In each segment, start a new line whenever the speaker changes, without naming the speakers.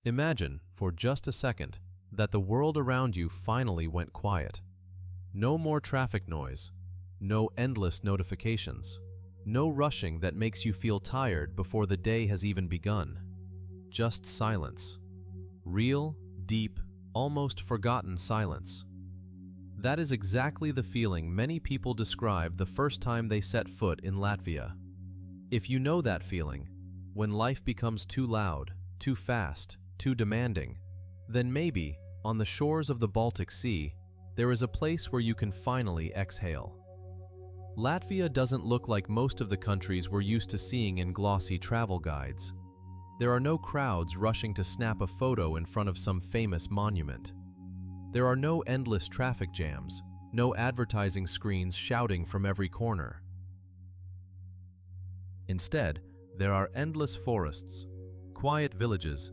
Imagine, for just a second, that the world around you finally went quiet. No more traffic noise, no endless notifications, no rushing that makes you feel tired before the day has even begun. Just silence. Real, deep, almost forgotten silence. That is exactly the feeling many people describe the first time they set foot in Latvia. If you know that feeling, when life becomes too loud, too fast, too demanding, then maybe, on the shores of the Baltic Sea, there is a place where you can finally exhale. Latvia doesn't look like most of the countries we're used to seeing in glossy travel guides. There are no crowds rushing to snap a photo in front of some famous monument. There are no endless traffic jams, no advertising screens shouting from every corner. Instead, there are endless forests, quiet villages,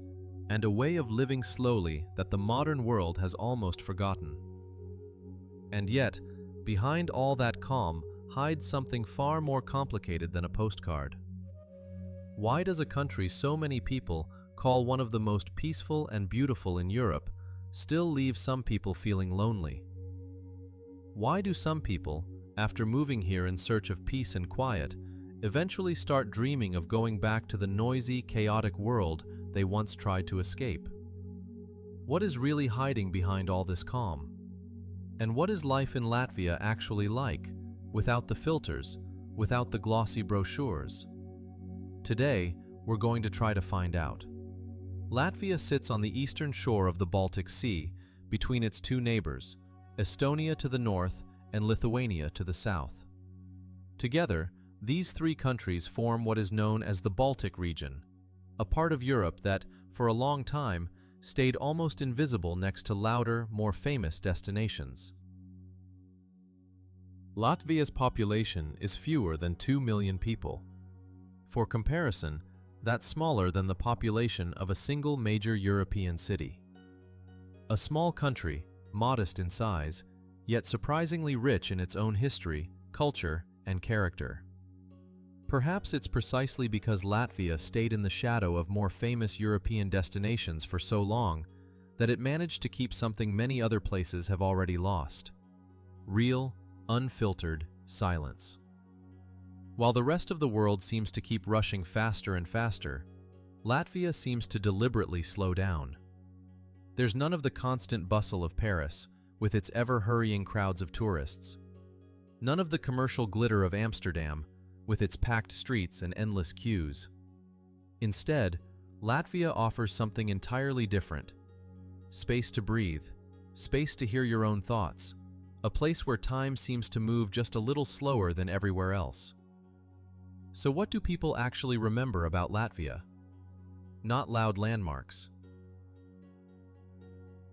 and a way of living slowly that the modern world has almost forgotten. And yet, behind all that calm hides something far more complicated than a postcard. Why does a country so many people call one of the most peaceful and beautiful in Europe still leave some people feeling lonely? Why do some people, after moving here in search of peace and quiet, eventually start dreaming of going back to the noisy, chaotic world they once tried to escape? What is really hiding behind all this calm? And what is life in Latvia actually like, without the filters, without the glossy brochures? Today, we're going to try to find out. Latvia sits on the eastern shore of the Baltic Sea, between its two neighbors, Estonia to the north and Lithuania to the south. Together, these three countries form what is known as the Baltic region, a part of Europe that, for a long time, stayed almost invisible next to louder, more famous destinations. Latvia's population is fewer than 2 million people. For comparison, that's smaller than the population of a single major European city. A small country, modest in size, yet surprisingly rich in its own history, culture, and character. Perhaps it's precisely because Latvia stayed in the shadow of more famous European destinations for so long that it managed to keep something many other places have already lost: real, unfiltered silence. While the rest of the world seems to keep rushing faster and faster, Latvia seems to deliberately slow down. There's none of the constant bustle of Paris, with its ever-hurrying crowds of tourists. None of the commercial glitter of Amsterdam, with its packed streets and endless queues. Instead, Latvia offers something entirely different: space to breathe, space to hear your own thoughts, a place where time seems to move just a little slower than everywhere else. So what do people actually remember about Latvia? Not loud landmarks.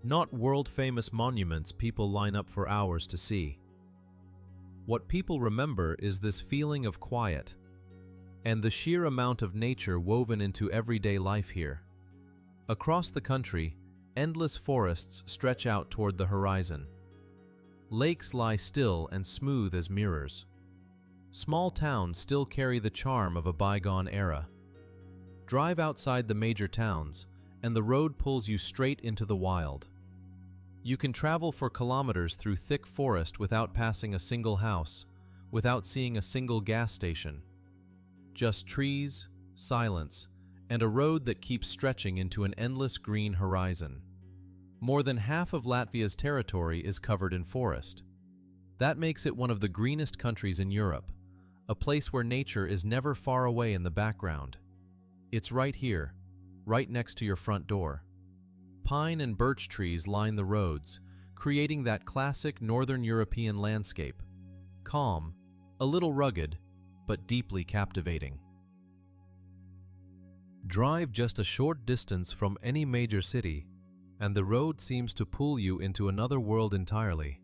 Not world-famous monuments people line up for hours to see. What people remember is this feeling of quiet, and the sheer amount of nature woven into everyday life here. Across the country, endless forests stretch out toward the horizon. Lakes lie still and smooth as mirrors. Small towns still carry the charm of a bygone era. Drive outside the major towns, and the road pulls you straight into the wild. You can travel for kilometers through thick forest without passing a single house, without seeing a single gas station. Just trees, silence, and a road that keeps stretching into an endless green horizon. More than half of Latvia's territory is covered in forest. That makes it one of the greenest countries in Europe, a place where nature is never far away in the background. It's right here, right next to your front door. Pine and birch trees line the roads, creating that classic Northern European landscape. Calm, a little rugged, but deeply captivating. Drive just a short distance from any major city, and the road seems to pull you into another world entirely.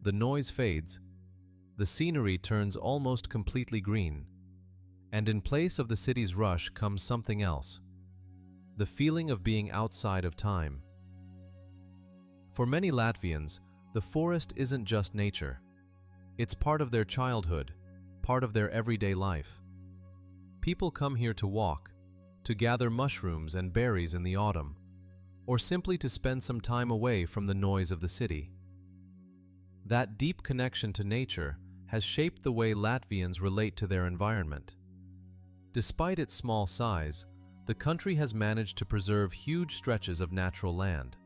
The noise fades, the scenery turns almost completely green, and in place of the city's rush comes something else: the feeling of being outside of time. For many Latvians, the forest isn't just nature. It's part of their childhood, part of their everyday life. People come here to walk, to gather mushrooms and berries in the autumn, or simply to spend some time away from the noise of the city. That deep connection to nature has shaped the way Latvians relate to their environment. Despite its small size, the country has managed to preserve huge stretches of natural land,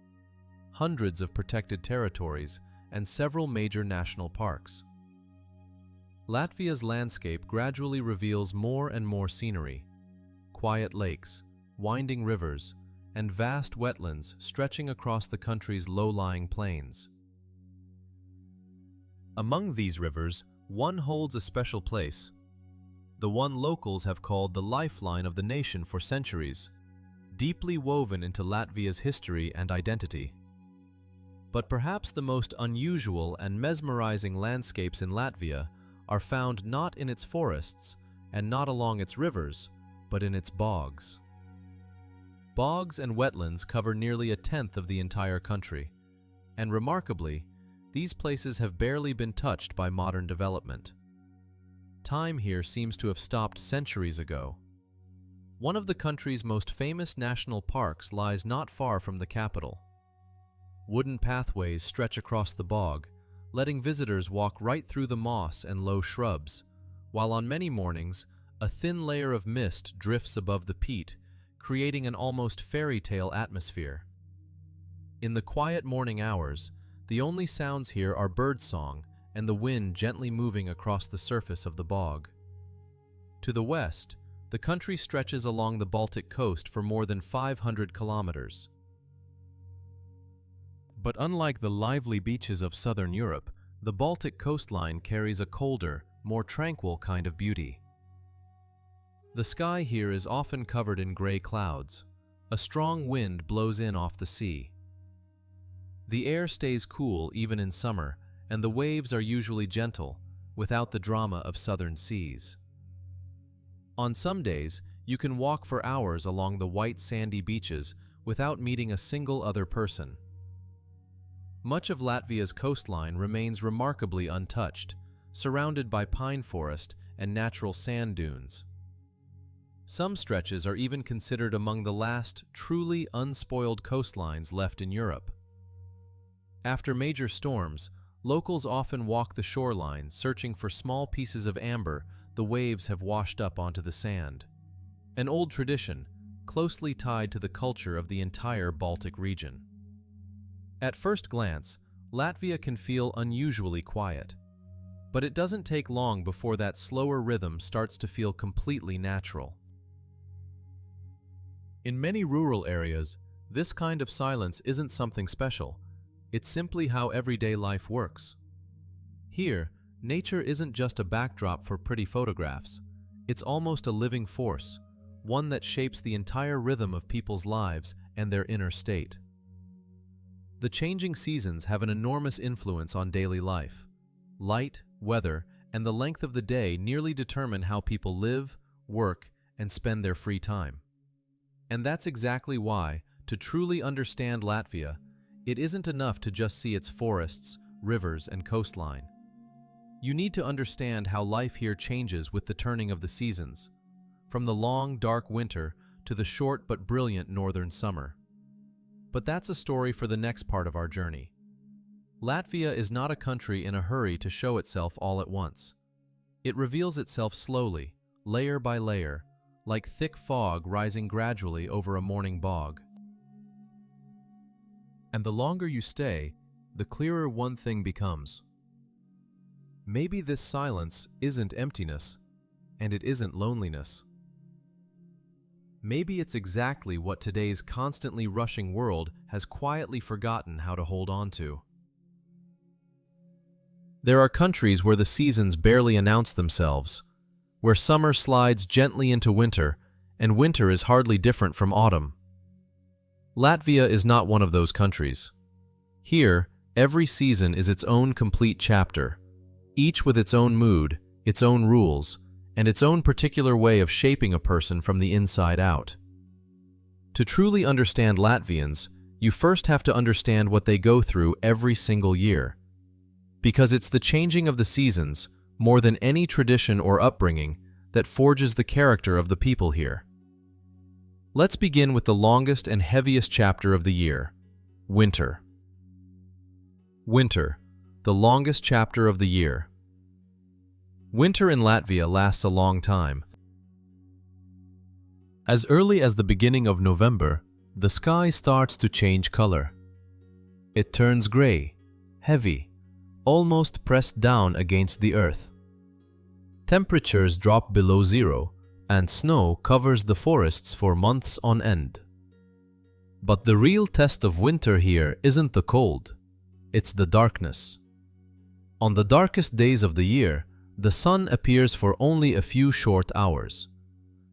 hundreds of protected territories, and several major national parks. Latvia's landscape gradually reveals more and more scenery: quiet lakes, winding rivers, and vast wetlands stretching across the country's low-lying plains. Among these rivers, one holds a special place, the one locals have called the lifeline of the nation for centuries, deeply woven into Latvia's history and identity. But perhaps the most unusual and mesmerizing landscapes in Latvia are found not in its forests and not along its rivers, but in its bogs. Bogs and wetlands cover nearly a tenth of the entire country, and remarkably, these places have barely been touched by modern development. Time here seems to have stopped centuries ago. One of the country's most famous national parks lies not far from the capital. Wooden pathways stretch across the bog, letting visitors walk right through the moss and low shrubs, while on many mornings, a thin layer of mist drifts above the peat, creating an almost fairy tale atmosphere. In the quiet morning hours, the only sounds here are birdsong and the wind gently moving across the surface of the bog. To the west, the country stretches along the Baltic coast for more than 500 kilometers. But unlike the lively beaches of southern Europe, the Baltic coastline carries a colder, more tranquil kind of beauty. The sky here is often covered in gray clouds. A strong wind blows in off the sea. The air stays cool even in summer, and the waves are usually gentle, without the drama of southern seas. On some days, you can walk for hours along the white sandy beaches without meeting a single other person. Much of Latvia's coastline remains remarkably untouched, surrounded by pine forest and natural sand dunes. Some stretches are even considered among the last truly unspoiled coastlines left in Europe. After major storms, locals often walk the shoreline searching for small pieces of amber the waves have washed up onto the sand. An old tradition, closely tied to the culture of the entire Baltic region. At first glance, Latvia can feel unusually quiet, but it doesn't take long before that slower rhythm starts to feel completely natural. In many rural areas, this kind of silence isn't something special. It's simply how everyday life works. Here, nature isn't just a backdrop for pretty photographs. It's almost a living force, one that shapes the entire rhythm of people's lives and their inner state. The changing seasons have an enormous influence on daily life. Light, weather, and the length of the day nearly determine how people live, work, and spend their free time. And that's exactly why, to truly understand Latvia, it isn't enough to just see its forests, rivers, and coastline. You need to understand how life here changes with the turning of the seasons, from the long, dark winter to the short but brilliant northern summer. But that's a story for the next part of our journey. Latvia is not a country in a hurry to show itself all at once. It reveals itself slowly, layer by layer, like thick fog rising gradually over a morning bog. And the longer you stay, the clearer one thing becomes. Maybe this silence isn't emptiness, and it isn't loneliness. Maybe it's exactly what today's constantly rushing world has quietly forgotten how to hold on to. There are countries where the seasons barely announce themselves, where summer slides gently into winter, and winter is hardly different from autumn. Latvia is not one of those countries. Here, every season is its own complete chapter, each with its own mood, its own rules, and its own particular way of shaping a person from the inside out. To truly understand Latvians, you first have to understand what they go through every single year. Because it's the changing of the seasons, more than any tradition or upbringing, that forges the character of the people here. Let's begin with the longest and heaviest chapter of the year, winter. Winter, the longest chapter of the year. Winter in Latvia lasts a long time. As early as the beginning of November, the sky starts to change color. It turns gray, heavy, almost pressed down against the earth. Temperatures drop below zero, and snow covers the forests for months on end. But the real test of winter here isn't the cold, it's the darkness. On the darkest days of the year, the sun appears for only a few short hours.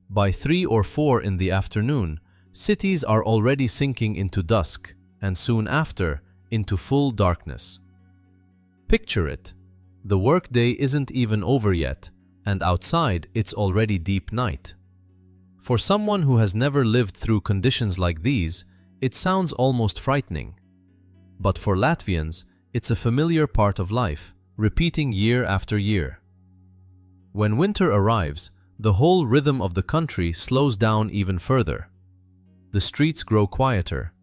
By 3 or 4 in the afternoon, cities are already sinking into dusk, and soon after, into full darkness. Picture it. The workday isn't even over yet, and outside it's already deep night. For someone who has never lived through conditions like these, it sounds almost frightening. But for Latvians, it's a familiar part of life, repeating year after year. When winter arrives, the whole rhythm of the country slows down even further. The streets grow quieter.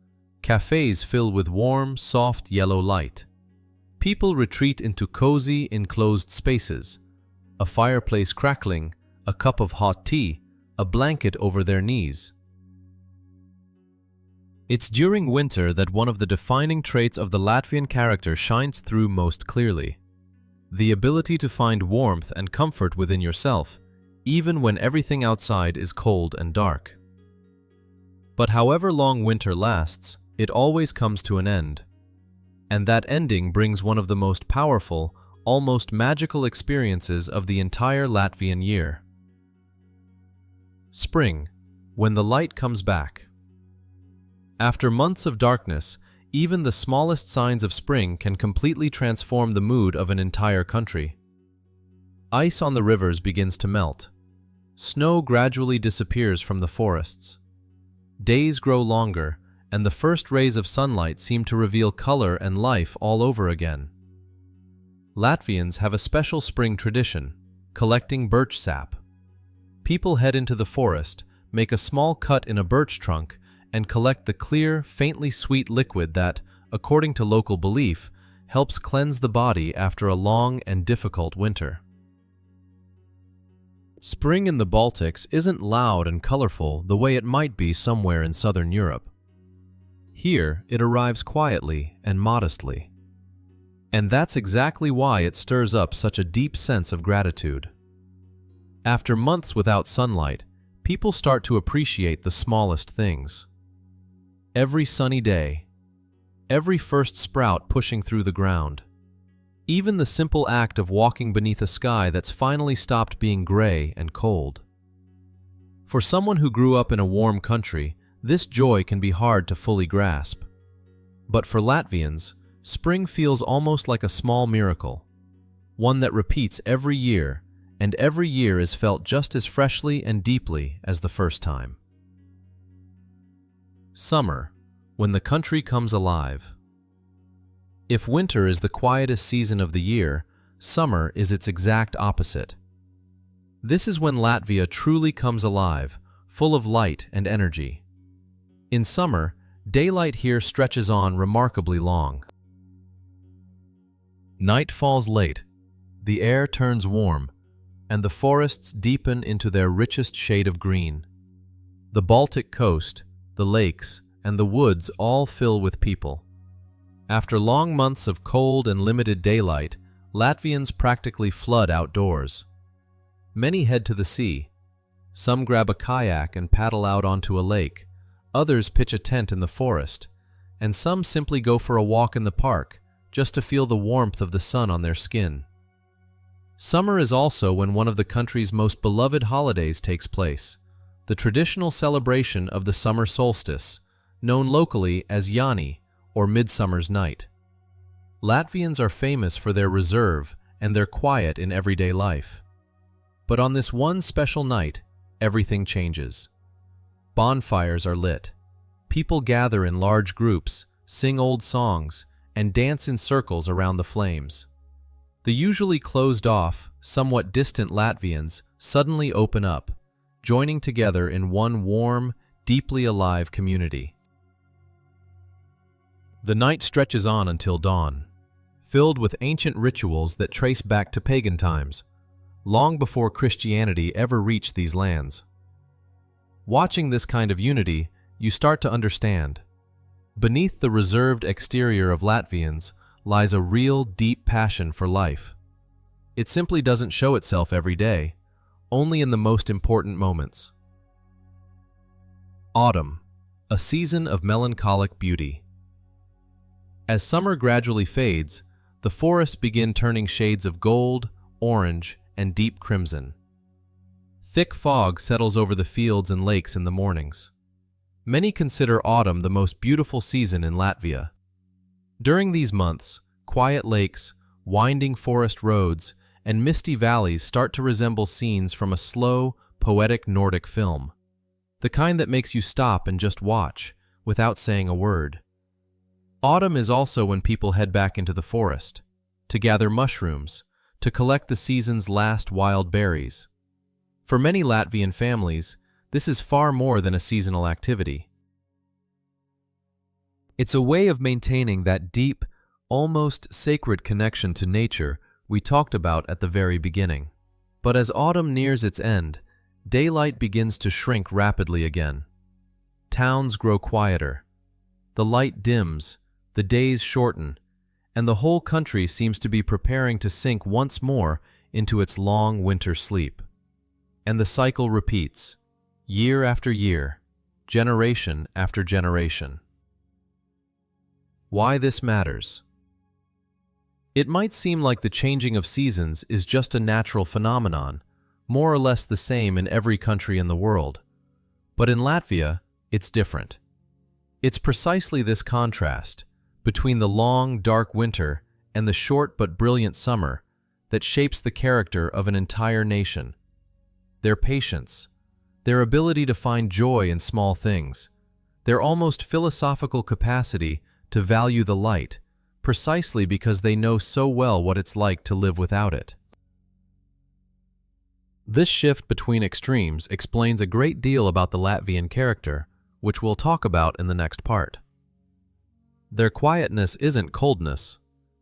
Cafes fill with warm, soft yellow light. People retreat into cozy, enclosed spaces. A fireplace crackling, a cup of hot tea, a blanket over their knees. It's during winter that one of the defining traits of the Latvian character shines through most clearly. The ability to find warmth and comfort within yourself, even when everything outside is cold and dark. But however long winter lasts, it always comes to an end. And that ending brings one of the most powerful, almost magical experiences of the entire Latvian year. Spring, when the light comes back. After months of darkness, even the smallest signs of spring can completely transform the mood of an entire country. Ice on the rivers begins to melt. Snow gradually disappears from the forests. Days grow longer, and the first rays of sunlight seem to reveal color and life all over again. Latvians have a special spring tradition, collecting birch sap. People head into the forest, make a small cut in a birch trunk, and collect the clear, faintly sweet liquid that, according to local belief, helps cleanse the body after a long and difficult winter. Spring in the Baltics isn't loud and colorful the way it might be somewhere in southern Europe. Here, it arrives quietly and modestly. And that's exactly why it stirs up such a deep sense of gratitude. After months without sunlight, people start to appreciate the smallest things. Every sunny day, every first sprout pushing through the ground, even the simple act of walking beneath a sky that's finally stopped being gray and cold. For someone who grew up in a warm country, this joy can be hard to fully grasp. But for Latvians, spring feels almost like a small miracle, one that repeats every year, and every year is felt just as freshly and deeply as the first time. Summer, when the country comes alive. If winter is the quietest season of the year, summer is its exact opposite. This is when Latvia truly comes alive, full of light and energy. In summer, daylight here stretches on remarkably long. Night falls late, the air turns warm, and the forests deepen into their richest shade of green. The Baltic coast, the lakes, and the woods all fill with people. After long months of cold and limited daylight, Latvians practically flood outdoors. Many head to the sea. Some grab a kayak and paddle out onto a lake. Others pitch a tent in the forest. And some simply go for a walk in the park, just to feel the warmth of the sun on their skin. Summer is also when one of the country's most beloved holidays takes place, the traditional celebration of the summer solstice, known locally as Jāņi, or Midsummer's Night. Latvians are famous for their reserve and their quiet in everyday life. But on this one special night, everything changes. Bonfires are lit. People gather in large groups, sing old songs, and dance in circles around the flames. The usually closed-off, somewhat distant Latvians suddenly open up, joining together in one warm, deeply alive community. The night stretches on until dawn, filled with ancient rituals that trace back to pagan times, long before Christianity ever reached these lands. Watching this kind of unity, you start to understand. Beneath the reserved exterior of Latvians lies a real, deep passion for life. It simply doesn't show itself every day, only in the most important moments. Autumn, a season of melancholic beauty. As summer gradually fades, the forests begin turning shades of gold, orange, and deep crimson. Thick fog settles over the fields and lakes in the mornings. Many consider autumn the most beautiful season in Latvia. During these months, quiet lakes, winding forest roads, and misty valleys start to resemble scenes from a slow, poetic Nordic film. The kind that makes you stop and just watch, without saying a word. Autumn is also when people head back into the forest, to gather mushrooms, to collect the season's last wild berries. For many Latvian families, this is far more than a seasonal activity. It's a way of maintaining that deep, almost sacred connection to nature we talked about at the very beginning. But as autumn nears its end, daylight begins to shrink rapidly again. Towns grow quieter. The light dims, the days shorten, and the whole country seems to be preparing to sink once more into its long winter sleep. And the cycle repeats, year after year, generation after generation. Why this matters? It might seem like the changing of seasons is just a natural phenomenon, more or less the same in every country in the world. But in Latvia, it's different. It's precisely this contrast between the long, dark winter and the short but brilliant summer that shapes the character of an entire nation. Their patience, their ability to find joy in small things, their almost philosophical capacity to value the light, precisely because they know so well what it's like to live without it. This shift between extremes explains a great deal about the Latvian character, which we'll talk about in the next part. Their quietness isn't coldness.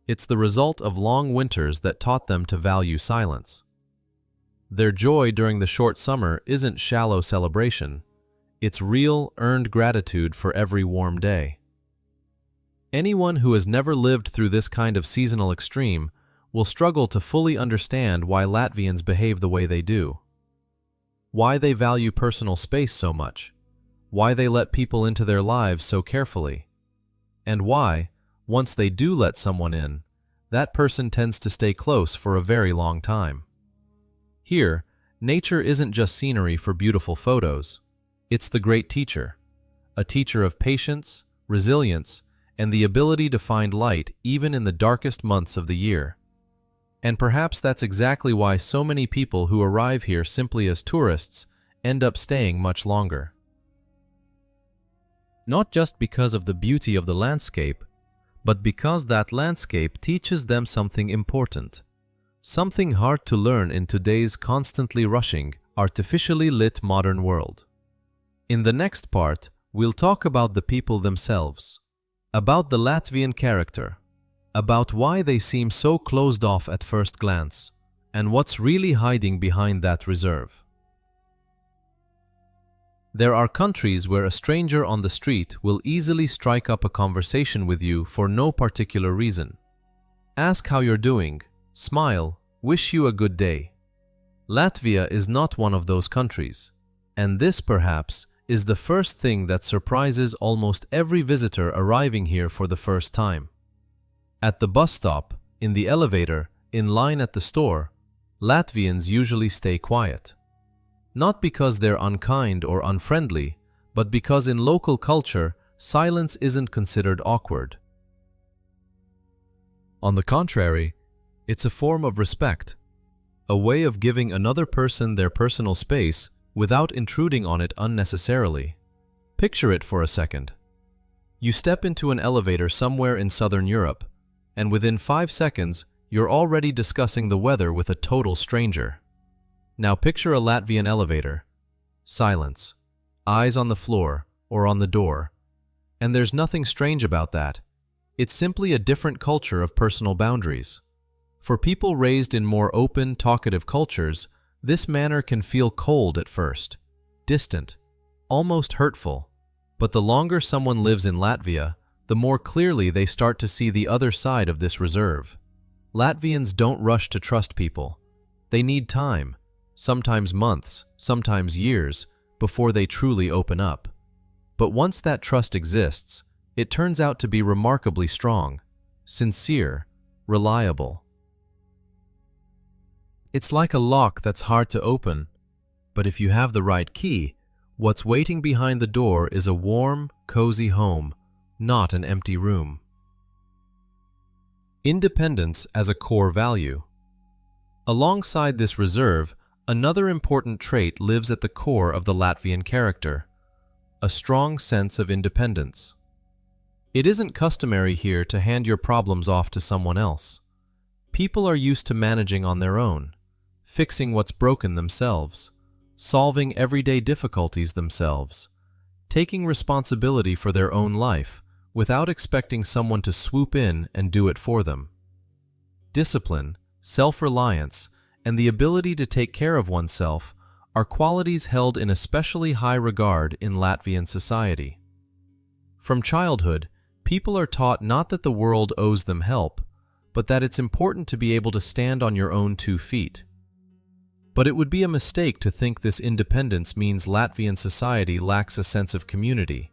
It's the result of long winters that taught them to value silence. Their joy during the short summer isn't shallow celebration. It's real, earned gratitude for every warm day. Anyone who has never lived through this kind of seasonal extreme will struggle to fully understand why Latvians behave the way they do. Why they value personal space so much. Why they let people into their lives so carefully. And why, once they do let someone in, that person tends to stay close for a very long time. Here, nature isn't just scenery for beautiful photos. It's the great teacher, a teacher of patience, resilience, and the ability to find light even in the darkest months of the year. And perhaps that's exactly why so many people who arrive here simply as tourists end up staying much longer. Not just because of the beauty of the landscape, but because that landscape teaches them something important, something hard to learn in today's constantly rushing, artificially lit modern world. In the next part, we'll talk about the people themselves, about the Latvian character, about why they seem so closed off at first glance, and what's really hiding behind that reserve. There are countries where a stranger on the street will easily strike up a conversation with you for no particular reason. Ask how you're doing, smile, wish you a good day. Latvia is not one of those countries, and this perhaps is the first thing that surprises almost every visitor arriving here for the first time. At the bus stop, in the elevator, in line at the store, Latvians usually stay quiet. Not because they're unkind or unfriendly, but because in local culture, silence isn't considered awkward. On the contrary, it's a form of respect, a way of giving another person their personal space without intruding on it unnecessarily. Picture it for a second. You step into an elevator somewhere in Southern Europe, and within 5 seconds, you're already discussing the weather with a total stranger. Now picture a Latvian elevator. Silence. eyes on the floor or on the door. And there's nothing strange about that. It's simply a different culture of personal boundaries. For people raised in more open, talkative cultures, this manner can feel cold at first, distant, almost hurtful. But the longer someone lives in Latvia, the more clearly they start to see the other side of this reserve. Latvians don't rush to trust people. They need time, sometimes months, sometimes years, before they truly open up. But once that trust exists, it turns out to be remarkably strong, sincere, reliable. It's like a lock that's hard to open, but if you have the right key, what's waiting behind the door is a warm, cozy home, not an empty room. Independence as a core value. Alongside this reserve, another important trait lives at the core of the Latvian character: a strong sense of independence. It isn't customary here to hand your problems off to someone else. People are used to managing on their own, fixing what's broken themselves, solving everyday difficulties themselves, taking responsibility for their own life without expecting someone to swoop in and do it for them. Discipline, self-reliance, and the ability to take care of oneself are qualities held in especially high regard in Latvian society. From childhood, people are taught not that the world owes them help, but that it's important to be able to stand on your own 2 feet. But it would be a mistake to think this independence means Latvian society lacks a sense of community.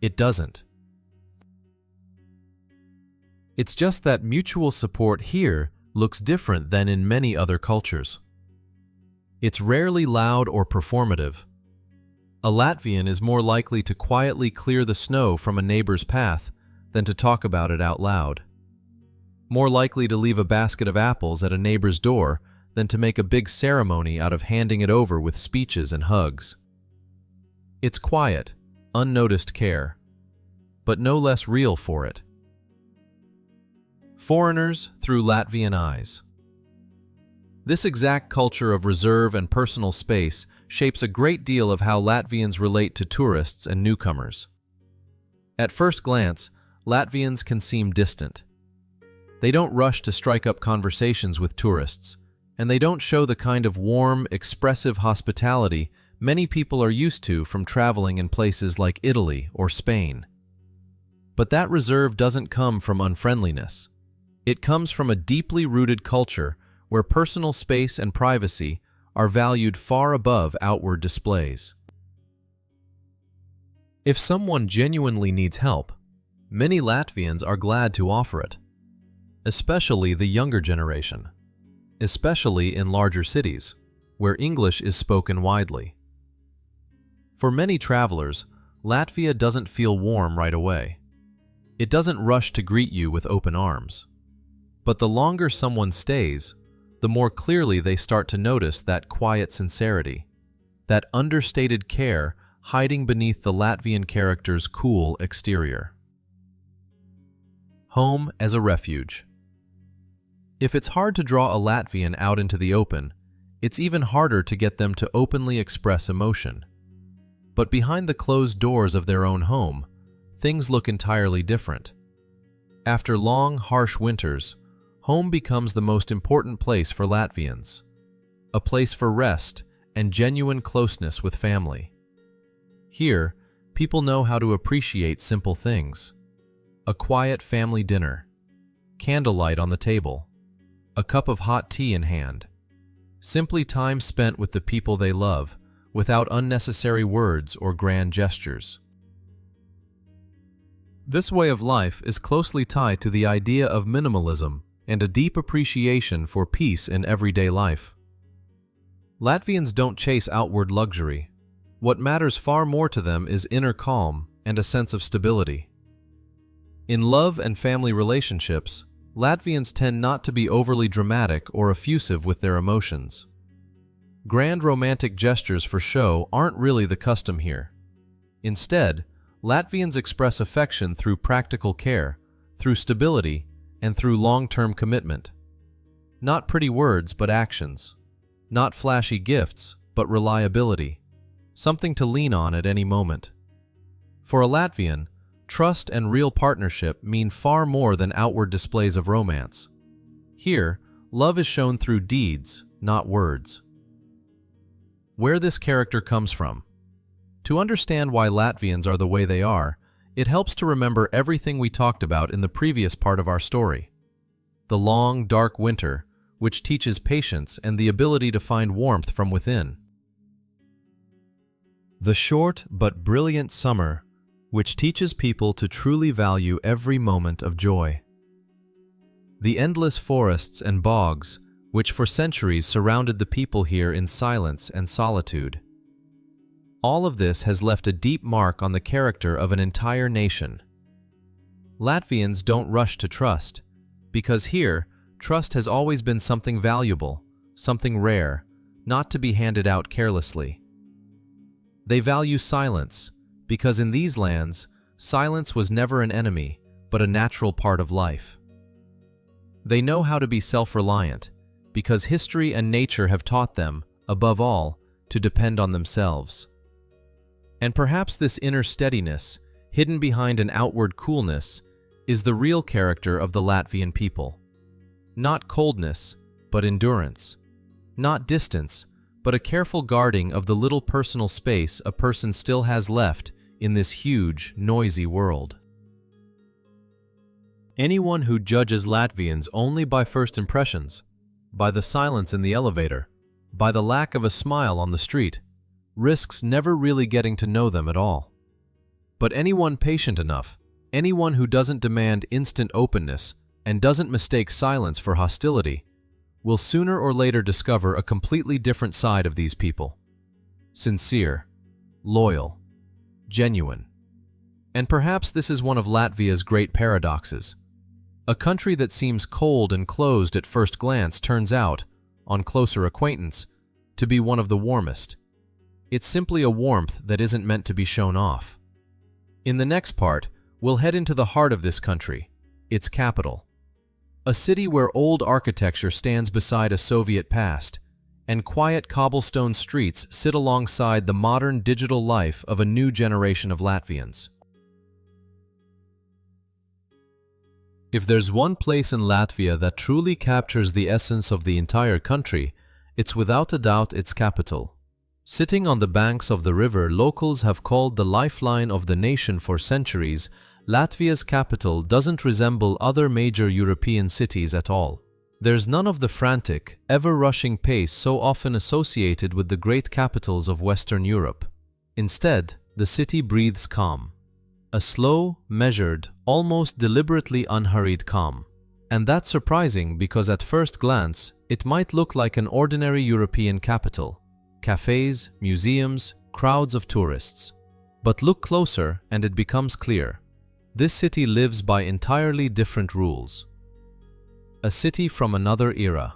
It doesn't. It's just that mutual support here looks different than in many other cultures. It's rarely loud or performative. A Latvian is more likely to quietly clear the snow from a neighbor's path than to talk about it out loud. More likely to leave a basket of apples at a neighbor's door than to make a big ceremony out of handing it over with speeches and hugs. It's quiet, unnoticed care, but no less real for it. Foreigners through Latvian eyes. This exact culture of reserve and personal space shapes a great deal of how Latvians relate to tourists and newcomers. At first glance, Latvians can seem distant. They don't rush to strike up conversations with tourists, and they don't show the kind of warm, expressive hospitality many people are used to from traveling in places like Italy or Spain. But that reserve doesn't come from unfriendliness. It comes from a deeply rooted culture where personal space and privacy are valued far above outward displays. If someone genuinely needs help, many Latvians are glad to offer it, especially the younger generation, especially in larger cities, where English is spoken widely. For many travelers, Latvia doesn't feel warm right away. It doesn't rush to greet you with open arms. But the longer someone stays, the more clearly they start to notice that quiet sincerity, that understated care hiding beneath the Latvian character's cool exterior. Home as a refuge. If it's hard to draw a Latvian out into the open, it's even harder to get them to openly express emotion. But behind the closed doors of their own home, things look entirely different. After long, harsh winters, home becomes the most important place for Latvians, a place for rest and genuine closeness with family. Here, people know how to appreciate simple things: a quiet family dinner, candlelight on the table, a cup of hot tea in hand, simply time spent with the people they love without unnecessary words or grand gestures. This way of life is closely tied to the idea of minimalism and a deep appreciation for peace in everyday life. Latvians don't chase outward luxury. What matters far more to them is inner calm and a sense of stability. In love and family relationships, Latvians tend not to be overly dramatic or effusive with their emotions. Grand romantic gestures for show aren't really the custom here. Instead, Latvians express affection through practical care, through stability, and through long-term commitment. Not pretty words, but actions. Not flashy gifts, but reliability. something to lean on at any moment. For a Latvian, trust and real partnership mean far more than outward displays of romance. Here, love is shown through deeds, not words. Where this character comes from. To understand why Latvians are the way they are, it helps to remember everything we talked about in the previous part of our story. The long, dark winter, which teaches patience and the ability to find warmth from within. The short but brilliant summer, which teaches people to truly value every moment of joy. The endless forests and bogs, which for centuries surrounded the people here in silence and solitude. All of this has left a deep mark on the character of an entire nation. Latvians don't rush to trust, because here, trust has always been something valuable, something rare, not to be handed out carelessly. They value silence, because in these lands, silence was never an enemy, but a natural part of life. They know how to be self-reliant, because history and nature have taught them, above all, to depend on themselves. And perhaps this inner steadiness, hidden behind an outward coolness, is the real character of the Latvian people. Not coldness, but endurance. Not distance, but a careful guarding of the little personal space a person still has left in this huge, noisy world. Anyone who judges Latvians only by first impressions, by the silence in the elevator, by the lack of a smile on the street, risks never really getting to know them at all. But anyone patient enough, anyone who doesn't demand instant openness and doesn't mistake silence for hostility, will sooner or later discover a completely different side of these people. Sincere, loyal, genuine. And perhaps this is one of Latvia's great paradoxes. A country that seems cold and closed at first glance turns out, on closer acquaintance, to be one of the warmest. It's simply a warmth that isn't meant to be shown off. In the next part, we'll head into the heart of this country, its capital. A city where old architecture stands beside a Soviet past, and quiet cobblestone streets sit alongside the modern digital life of a new generation of Latvians. If there's one place in Latvia that truly captures the essence of the entire country, it's without a doubt its capital. Sitting on the banks of the river locals have called the lifeline of the nation for centuries, Latvia's capital doesn't resemble other major European cities at all. There's none of the frantic, ever-rushing pace so often associated with the great capitals of Western Europe. Instead, the city breathes calm. A slow, measured, almost deliberately unhurried calm. And that's surprising because at first glance, it might look like an ordinary European capital. Cafes, museums, crowds of tourists. But look closer and it becomes clear. This city lives by entirely different rules. A city from another era.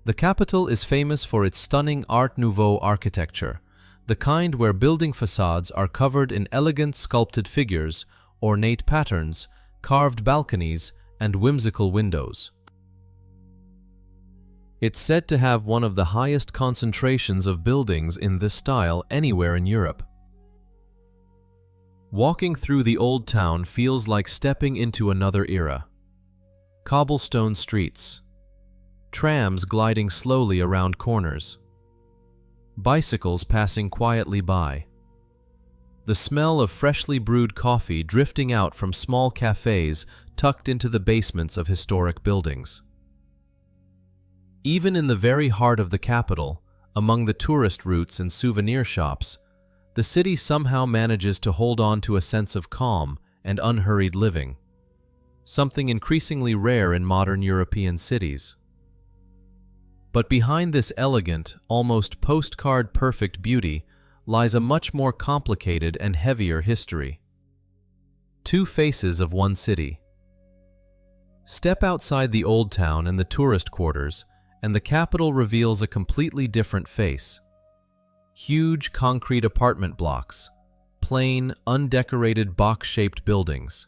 The capital is famous for its stunning Art Nouveau architecture, the kind where building facades are covered in elegant sculpted figures, ornate patterns, carved balconies, and whimsical windows. It's said to have one of the highest concentrations of buildings in this style anywhere in Europe. Walking through the old town feels like stepping into another era. Cobblestone streets. Trams gliding slowly around corners. Bicycles passing quietly by. The smell of freshly brewed coffee drifting out from small cafes tucked into the basements of historic buildings. Even in the very heart of the capital, among the tourist routes and souvenir shops, the city somehow manages to hold on to a sense of calm and unhurried living, something increasingly rare in modern European cities. But behind this elegant, almost postcard-perfect beauty lies a much more complicated and heavier history. Two faces of one city. Step outside the old town and the tourist quarters, and the capital reveals a completely different face. Huge concrete apartment blocks, plain, undecorated box-shaped buildings.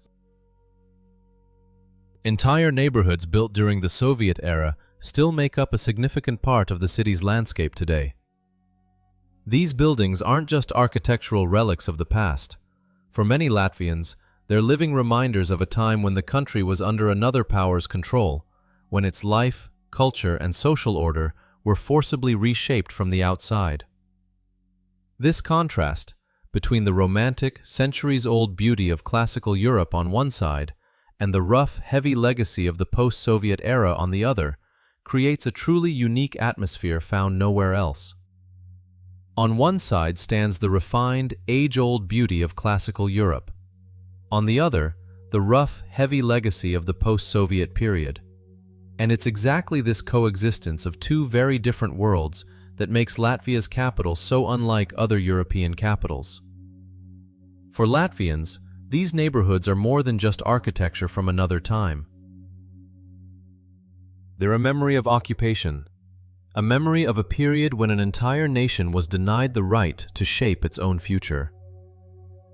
Entire neighborhoods built during the Soviet era still make up a significant part of the city's landscape today. These buildings aren't just architectural relics of the past. For many Latvians, they're living reminders of a time when the country was under another power's control, when its life, culture, and social order were forcibly reshaped from the outside. This contrast between the romantic, centuries-old beauty of classical Europe on one side and the rough, heavy legacy of the post-Soviet era on the other creates a truly unique atmosphere found nowhere else. On one side stands the refined, age-old beauty of classical Europe. On the other, the rough, heavy legacy of the post-Soviet period. And it's exactly this coexistence of two very different worlds that makes Latvia's capital so unlike other European capitals. For Latvians, these neighborhoods are more than just architecture from another time. They're a memory of occupation, a memory of a period when an entire nation was denied the right to shape its own future.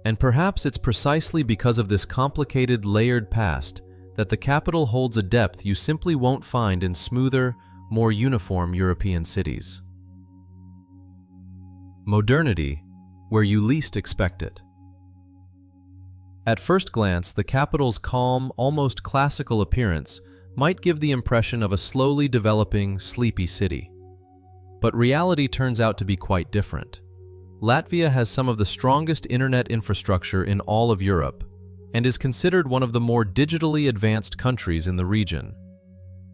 And perhaps it's precisely because of this complicated, layered past that the capital holds a depth you simply won't find in smoother, more uniform European cities. Modernity, where you least expect it. At first glance, the capital's calm, almost classical appearance might give the impression of a slowly developing, sleepy city. But reality turns out to be quite different. Latvia has some of the strongest internet infrastructure in all of Europe, and is considered one of the more digitally advanced countries in the region.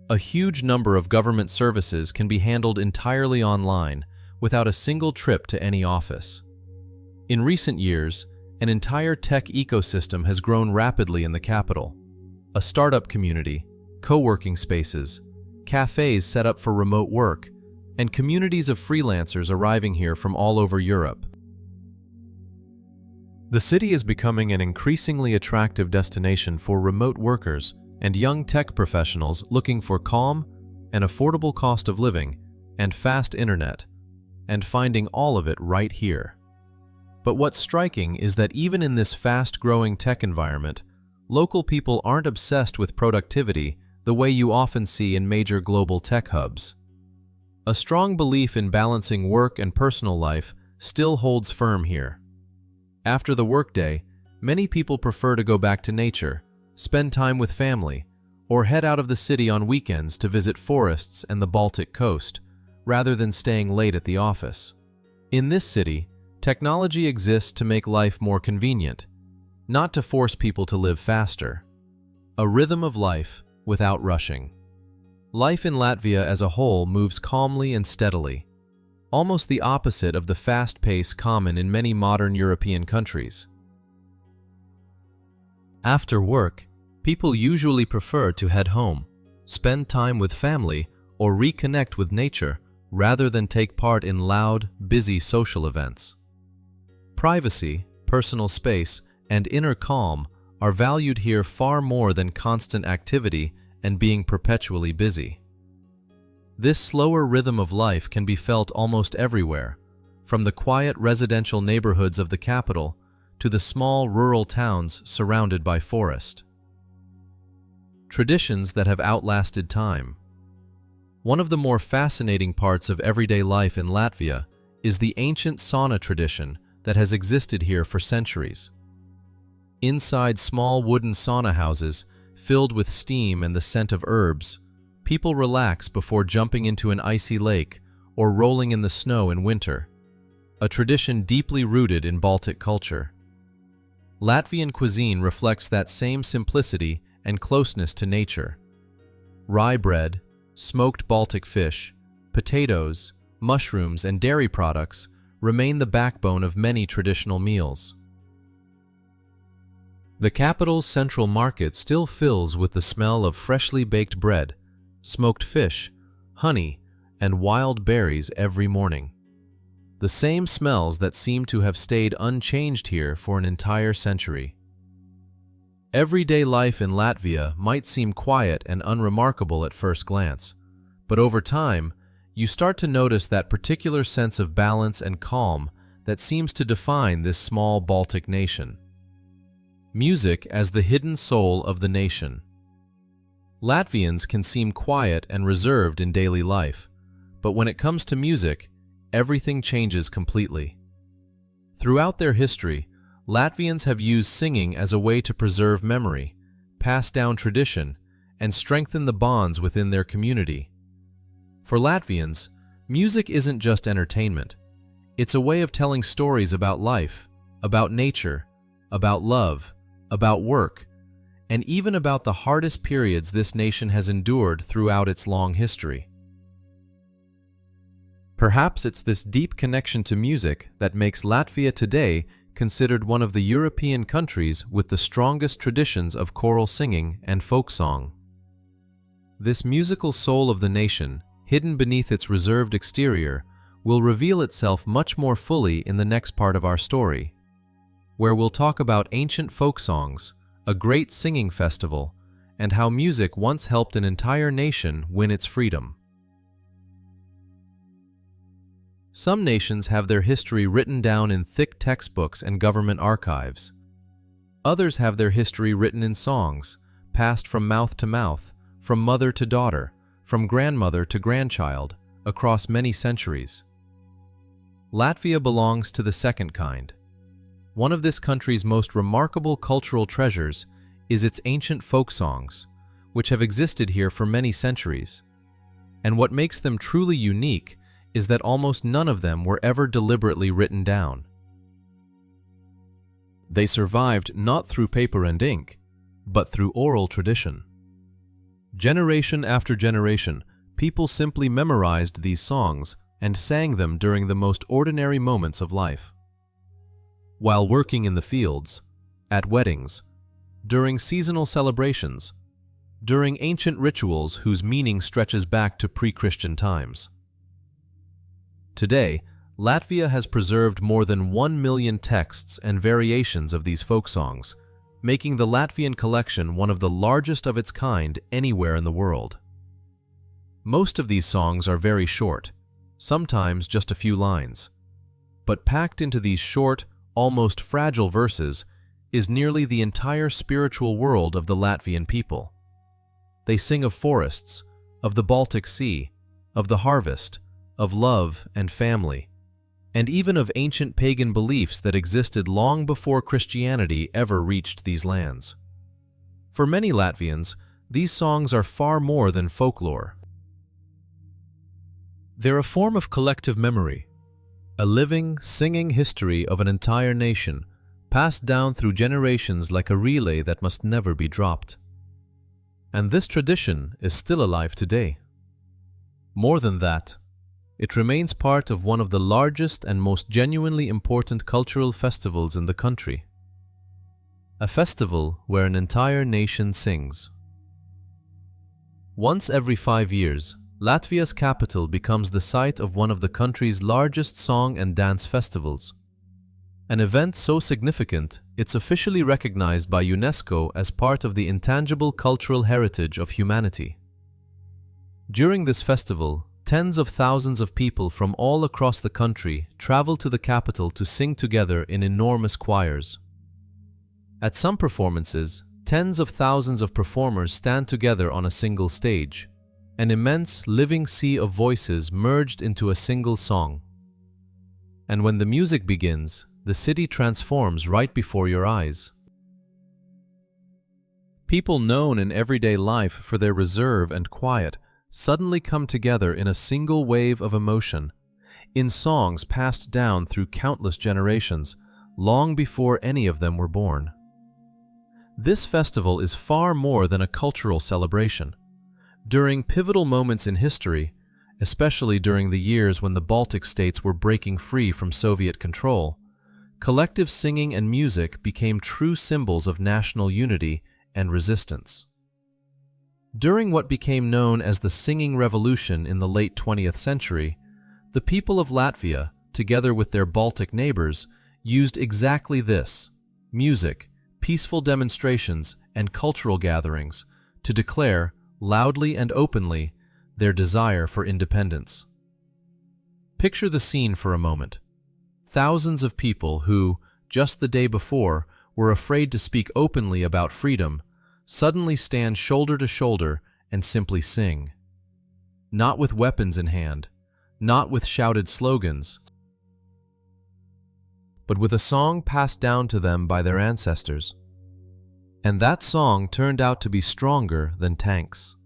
A huge number of government services can be handled entirely online, without a single trip to any office. In recent years, an entire tech ecosystem has grown rapidly in the capital. A startup community, co-working spaces, cafes set up for remote work, and communities of freelancers arriving here from all over Europe. The city is becoming an increasingly attractive destination for remote workers and young tech professionals looking for calm, an affordable cost of living, and fast internet, and finding all of it right here. But what's striking is that even in this fast-growing tech environment, local people aren't obsessed with productivity the way you often see in major global tech hubs. A strong belief in balancing work and personal life still holds firm here. After the workday, many people prefer to go back to nature, spend time with family, or head out of the city on weekends to visit forests and the Baltic coast, rather than staying late at the office. In this city, technology exists to make life more convenient, not to force people to live faster. A rhythm of life without rushing. Life in Latvia as a whole moves calmly and steadily, almost the opposite of the fast pace common in many modern European countries. After work, people usually prefer to head home, spend time with family, or reconnect with nature rather than take part in loud, busy social events. Privacy, personal space, and inner calm are valued here far more than constant activity and being perpetually busy. This slower rhythm of life can be felt almost everywhere, from the quiet residential neighborhoods of the capital to the small rural towns surrounded by forest. Traditions that have outlasted time. One of the more fascinating parts of everyday life in Latvia is the ancient sauna tradition that has existed here for centuries. Inside small wooden sauna houses, filled with steam and the scent of herbs, people relax before jumping into an icy lake or rolling in the snow in winter, a tradition deeply rooted in Baltic culture. Latvian cuisine reflects that same simplicity and closeness to nature. Rye bread, smoked Baltic fish, potatoes, mushrooms, and dairy products remain the backbone of many traditional meals. The capital's central market still fills with the smell of freshly baked bread, smoked fish, honey, and wild berries every morning. The same smells that seem to have stayed unchanged here for an entire century. Everyday life in Latvia might seem quiet and unremarkable at first glance, but over time, you start to notice that particular sense of balance and calm that seems to define this small Baltic nation. Music as the hidden soul of the nation. Latvians can seem quiet and reserved in daily life, but when it comes to music, everything changes completely. Throughout their history, Latvians have used singing as a way to preserve memory, pass down tradition, and strengthen the bonds within their community. For Latvians, music isn't just entertainment. It's a way of telling stories about life, about nature, about love, about work, and even about the hardest periods this nation has endured throughout its long history. Perhaps it's this deep connection to music that makes Latvia today considered one of the European countries with the strongest traditions of choral singing and folk song. This musical soul of the nation, hidden beneath its reserved exterior, will reveal itself much more fully in the next part of our story, where we'll talk about ancient folk songs, a great singing festival, and how music once helped an entire nation win its freedom. Some nations have their history written down in thick textbooks and government archives. Others have their history written in songs, passed from mouth to mouth, from mother to daughter, from grandmother to grandchild, across many centuries. Latvia belongs to the second kind. One of this country's most remarkable cultural treasures is its ancient folk songs, which have existed here for many centuries. And what makes them truly unique is that almost none of them were ever deliberately written down. They survived not through paper and ink, but through oral tradition. Generation after generation, people simply memorized these songs and sang them during the most ordinary moments of life. While working in the fields, at weddings, during seasonal celebrations, during ancient rituals whose meaning stretches back to pre-Christian times. Today, Latvia has preserved more than 1 million texts and variations of these folk songs, making the Latvian collection one of the largest of its kind anywhere in the world. Most of these songs are very short, sometimes just a few lines, but packed into these short, almost fragile verses is nearly the entire spiritual world of the Latvian people. They sing of forests, of the Baltic Sea, of the harvest, of love and family, and even of ancient pagan beliefs that existed long before Christianity ever reached these lands. For many Latvians, these songs are far more than folklore. They're a form of collective memory, a living, singing history of an entire nation, passed down through generations like a relay that must never be dropped. And this tradition is still alive today. More than that, it remains part of one of the largest and most genuinely important cultural festivals in the country. A festival where an entire nation sings. Once every 5 years, Latvia's capital becomes the site of one of the country's largest song and dance festivals. An event so significant, it's officially recognized by UNESCO as part of the intangible cultural heritage of humanity. During this festival, tens of thousands of people from all across the country travel to the capital to sing together in enormous choirs. At some performances, tens of thousands of performers stand together on a single stage, an immense living sea of voices merged into a single song. And when the music begins, the city transforms right before your eyes. People known in everyday life for their reserve and quiet suddenly come together in a single wave of emotion, in songs passed down through countless generations, long before any of them were born. This festival is far more than a cultural celebration. During pivotal moments in history, especially during the years when the Baltic states were breaking free from Soviet control, collective singing and music became true symbols of national unity and resistance. During what became known as the Singing Revolution in the late 20th century, the people of Latvia, together with their Baltic neighbors, used exactly this: music, peaceful demonstrations, and cultural gatherings to declare, loudly and openly, their desire for independence. Picture the scene for a moment. Thousands of people who, just the day before, were afraid to speak openly about freedom, suddenly stand shoulder to shoulder and simply sing. Not with weapons in hand, not with shouted slogans, but with a song passed down to them by their ancestors. And that song turned out to be stronger than tanks.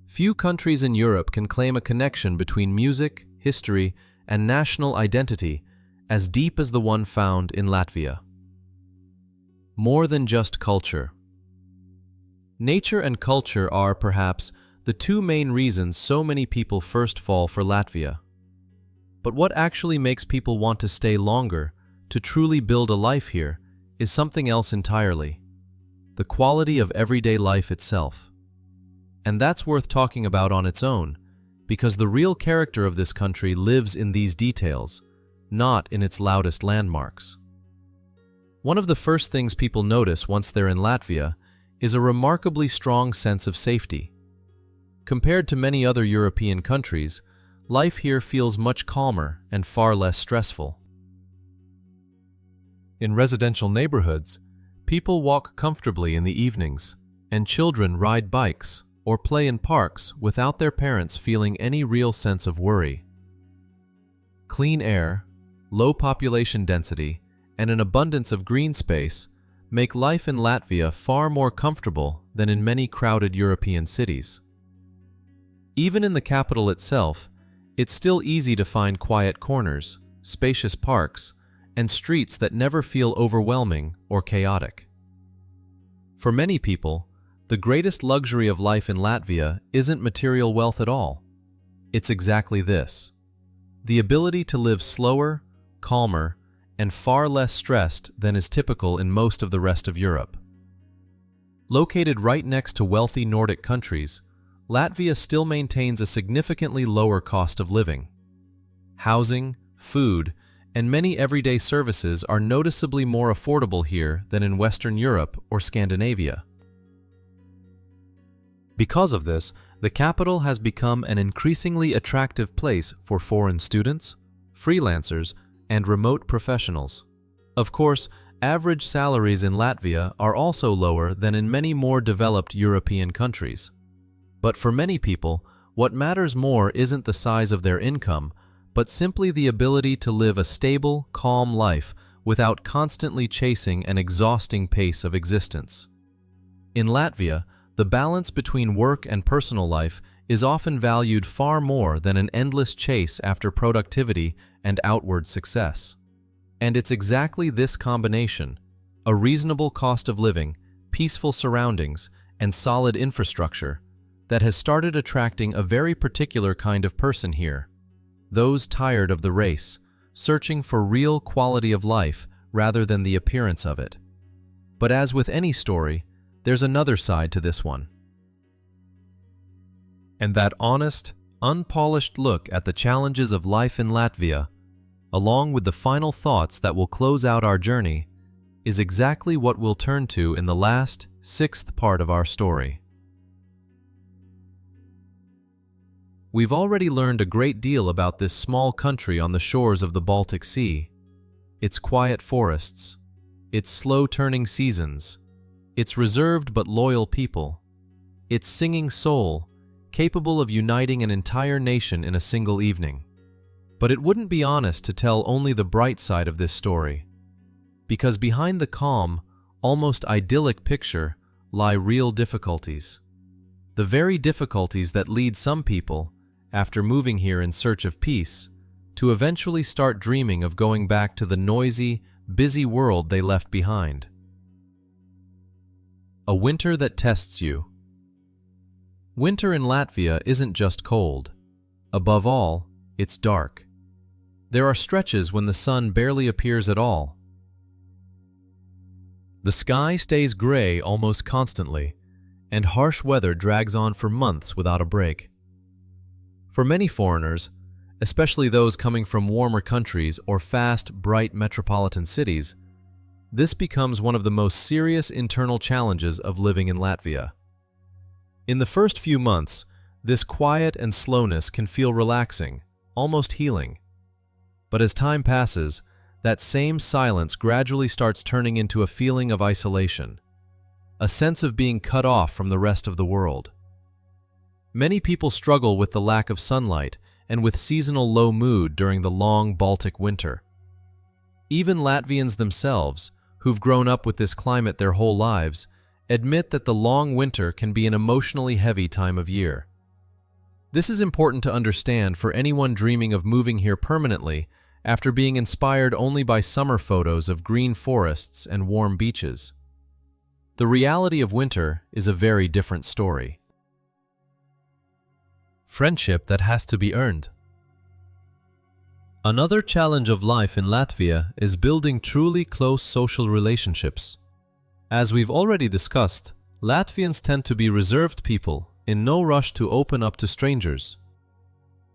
Few countries in Europe can claim a connection between music, history, and national identity as deep as the one found in Latvia. More than just culture. Nature and culture are, perhaps, the two main reasons so many people first fall for Latvia. But what actually makes people want to stay longer, to truly build a life here, is something else entirely: the quality of everyday life itself. And that's worth talking about on its own, because the real character of this country lives in these details, not in its loudest landmarks. One of the first things people notice once they're in Latvia is a remarkably strong sense of safety. Compared to many other European countries, life here feels much calmer and far less stressful. In residential neighborhoods, people walk comfortably in the evenings, and children ride bikes or play in parks without their parents feeling any real sense of worry. Clean air, low population density, and an abundance of green space make life in Latvia far more comfortable than in many crowded European cities. Even in the capital itself, it's still easy to find quiet corners, spacious parks, and streets that never feel overwhelming or chaotic. For many people, the greatest luxury of life in Latvia isn't material wealth at all. It's exactly this: the ability to live slower, calmer, and far less stressed than is typical in most of the rest of Europe. Located right next to wealthy Nordic countries, Latvia still maintains a significantly lower cost of living. Housing, food, and many everyday services are noticeably more affordable here than in Western Europe or Scandinavia. Because of this, the capital has become an increasingly attractive place for foreign students, freelancers, and remote professionals. Of course, average salaries in Latvia are also lower than in many more developed European countries. But for many people, what matters more isn't the size of their income, but simply the ability to live a stable, calm life without constantly chasing an exhausting pace of existence. In Latvia, the balance between work and personal life is often valued far more than an endless chase after productivity and outward success. And it's exactly this combination, a reasonable cost of living, peaceful surroundings, and solid infrastructure, that has started attracting a very particular kind of person here: those tired of the race, searching for real quality of life rather than the appearance of it. But as with any story, there's another side to this one. And that honest, unpolished look at the challenges of life in Latvia, along with the final thoughts that will close out our journey, is exactly what we'll turn to in the last, sixth part of our story. We've already learned a great deal about this small country on the shores of the Baltic Sea, its quiet forests, its slow-turning seasons, its reserved but loyal people, its singing soul, capable of uniting an entire nation in a single evening. But it wouldn't be honest to tell only the bright side of this story, because behind the calm, almost idyllic picture lie real difficulties. The very difficulties that lead some people, after moving here in search of peace, to eventually start dreaming of going back to the noisy, busy world they left behind. A winter that tests you. Winter in Latvia isn't just cold. Above all, it's dark. There are stretches when the sun barely appears at all. The sky stays gray almost constantly, and harsh weather drags on for months without a break. For many foreigners, especially those coming from warmer countries or fast, bright metropolitan cities, this becomes one of the most serious internal challenges of living in Latvia. In the first few months, this quiet and slowness can feel relaxing, almost healing. But as time passes, that same silence gradually starts turning into a feeling of isolation, a sense of being cut off from the rest of the world. Many people struggle with the lack of sunlight and with seasonal low mood during the long Baltic winter. Even Latvians themselves, who've grown up with this climate their whole lives, admit that the long winter can be an emotionally heavy time of year. This is important to understand for anyone dreaming of moving here permanently after being inspired only by summer photos of green forests and warm beaches. The reality of winter is a very different story. Friendship that has to be earned. Another challenge of life in Latvia is building truly close social relationships. As we've already discussed, Latvians tend to be reserved people, in no rush to open up to strangers.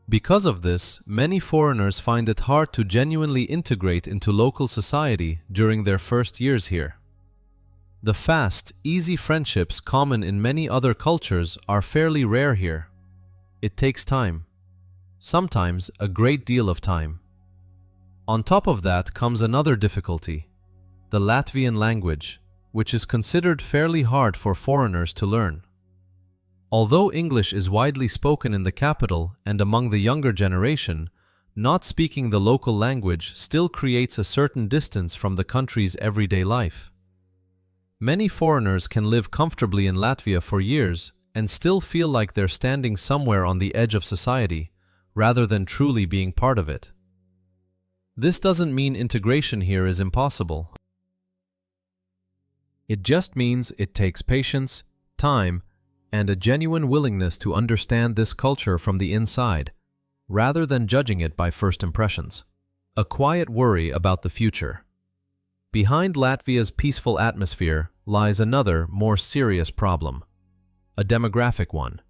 Because of this, many foreigners find it hard to genuinely integrate into local society during their first years here. The fast, easy friendships common in many other cultures are fairly rare here. It takes time. Sometimes a great deal of time. On top of that comes another difficulty, the Latvian language, which is considered fairly hard for foreigners to learn. Although English is widely spoken in the capital and among the younger generation, not speaking the local language still creates a certain distance from the country's everyday life. Many foreigners can live comfortably in Latvia for years and still feel like they're standing somewhere on the edge of society, rather than truly being part of it. This doesn't mean integration here is impossible. It just means it takes patience, time, and a genuine willingness to understand this culture from the inside, rather than judging it by first impressions. A quiet worry about the future. Behind Latvia's peaceful atmosphere lies another, more serious problem, a demographic one.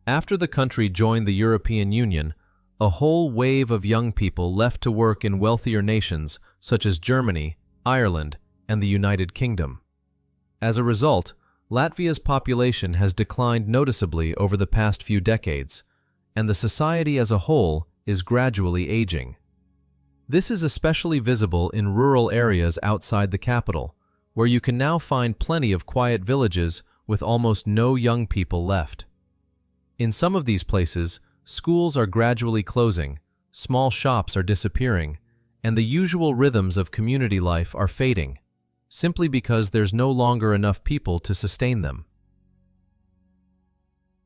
After the country joined the European Union, a whole wave of young people left to work in wealthier nations such as Germany, Ireland, and the United Kingdom. As a result, Latvia's population has declined noticeably over the past few decades, and the society as a whole is gradually aging. This is especially visible in rural areas outside the capital, where you can now find plenty of quiet villages with almost no young people left. In some of these places, schools are gradually closing, small shops are disappearing, and the usual rhythms of community life are fading, simply because there's no longer enough people to sustain them.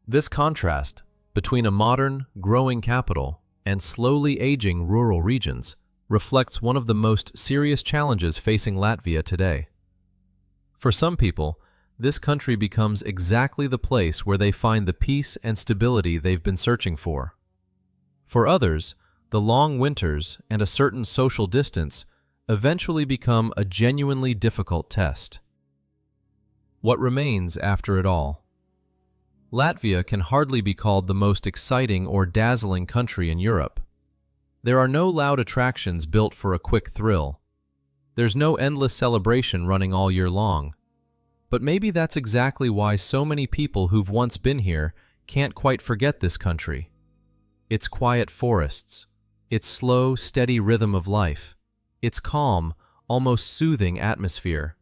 This contrast between a modern, growing capital and slowly aging rural regions reflects one of the most serious challenges facing Latvia today. For some people, this country becomes exactly the place where they find the peace and stability they've been searching for. For others, the long winters and a certain social distance eventually become a genuinely difficult test. What remains after it all? Latvia can hardly be called the most exciting or dazzling country in Europe. There are no loud attractions built for a quick thrill. There's no endless celebration running all year long. But maybe that's exactly why so many people who've once been here can't quite forget this country. Its quiet forests, its slow, steady rhythm of life, its calm, almost soothing atmosphere.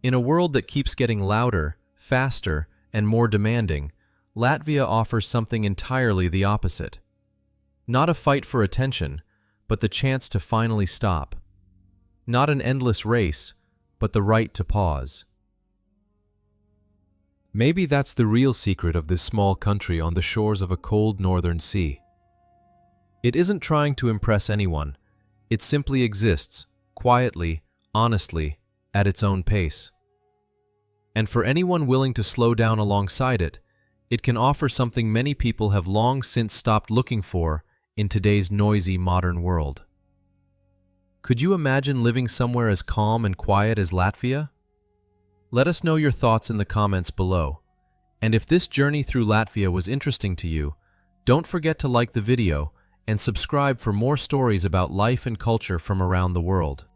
In a world that keeps getting louder, faster, and more demanding, Latvia offers something entirely the opposite. Not a fight for attention, but the chance to finally stop. Not an endless race, but the right to pause. Maybe that's the real secret of this small country on the shores of a cold northern sea. It isn't trying to impress anyone. It simply exists, quietly, honestly, at its own pace. And for anyone willing to slow down alongside it, it can offer something many people have long since stopped looking for in today's noisy modern world. Could you imagine living somewhere as calm and quiet as Latvia? Let us know your thoughts in the comments below. And if this journey through Latvia was interesting to you, don't forget to like the video and subscribe for more stories about life and culture from around the world.